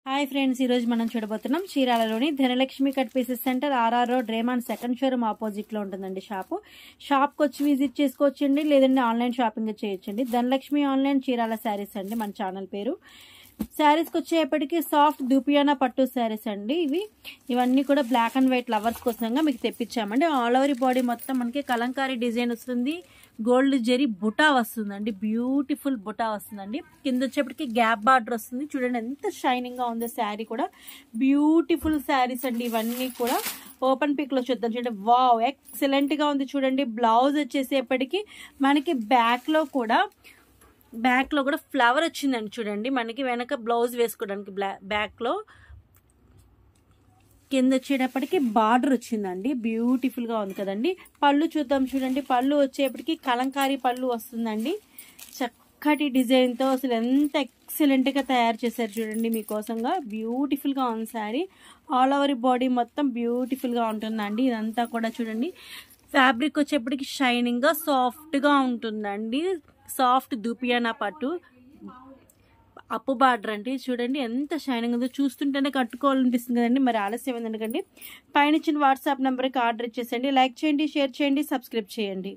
Hi friends, ఈ రోజు మనం చూడబోతున్నాం చీరాలలోని Dhanalakshmi cut pieces centre RR road Raymond second showroom opposite లో ఉంటుందండి. షాప్కి వచ్చి విజిట్ చేసుకోవచ్చండి, లేదంటే ఆన్లైన్ షాపింగ్ చేయొచ్చండి. ధనలక్ష్మి ఆన్లైన్ చీరాల శారీస్ అండి మన ఛానల్ పేరు. శారీస్కి వచ్చేప్పటికి సాఫ్ట్ దూపియానా పట్టు శారీస్ అండి. ఇవన్నీ కూడా బ్లాక్ అండ్ వైట్ లవర్స్ కోసంగా మీకు తెప్పించామండి. ఆల్ ఓవర్ బాడీ మొత్తం మనకి కలంకారీ డిజైన్ వస్తుంది, గోల్డ్ జెరీ బుటా వస్తుందండి, బ్యూటిఫుల్ బుటా వస్తుందండి. కింద వచ్చేప్పటికి గ్యాప్ బార్డర్ వస్తుంది. చూడండి ఎంత షైనింగ్ గా ఉందో శారీ కూడా. బ్యూటిఫుల్ శారీస్ అండి ఇవన్నీ కూడా. ఓపెన్ పిక్ లో చూద్దాం. చూడండి, వావ్ ఎక్సలెంట్ గా ఉంది చూడండి. బ్లౌజ్ వచ్చేసేపటికి మనకి బ్యాక్ లో కూడా ఫ్లవర్ వచ్చిందండి. చూడండి, మనకి వెనక బ్లౌజ్ వేసుకోవడానికి బ్యాక్ లో కింద వచ్చేటప్పటికి బార్డర్ వచ్చిందండి. బ్యూటిఫుల్ గా ఉంది కదండి. పళ్ళు చూద్దాం. చూడండి, పళ్ళు వచ్చేప్పటికి కలంకారీ పళ్ళు వస్తుందండి. చక్కటి డిజైన్ తో అసలు ఎంత ఎక్సలెంట్ గా తయారు చేశారు చూడండి మీకోసంగా. బ్యూటిఫుల్ గా ఉంది శారీ. ఆల్ ఓవర్ బాడీ మొత్తం బ్యూటిఫుల్ గా ఉంటుందండి. ఇదంతా కూడా చూడండి, ఫ్యాబ్రిక్ వచ్చేప్పటికి షైనింగ్ గా సాఫ్ట్ గా ఉంటుందండి. సాఫ్ట్ దూపియానా పట్టు అప్పు బార్డర్ అండి. చూడండి ఎంత షైనింగ్ ఉందో, చూస్తుంటేనే కట్టుకోవాలనిపిస్తుంది కదండి. మరి ఆలస్యం ఎందుకండి, పైన ఇచ్చిన వాట్సాప్ నెంబర్కి ఆర్డర్ ఇచ్చేసండి. లైక్ చేయండి, షేర్ చేయండి, సబ్స్క్రైబ్ చేయండి.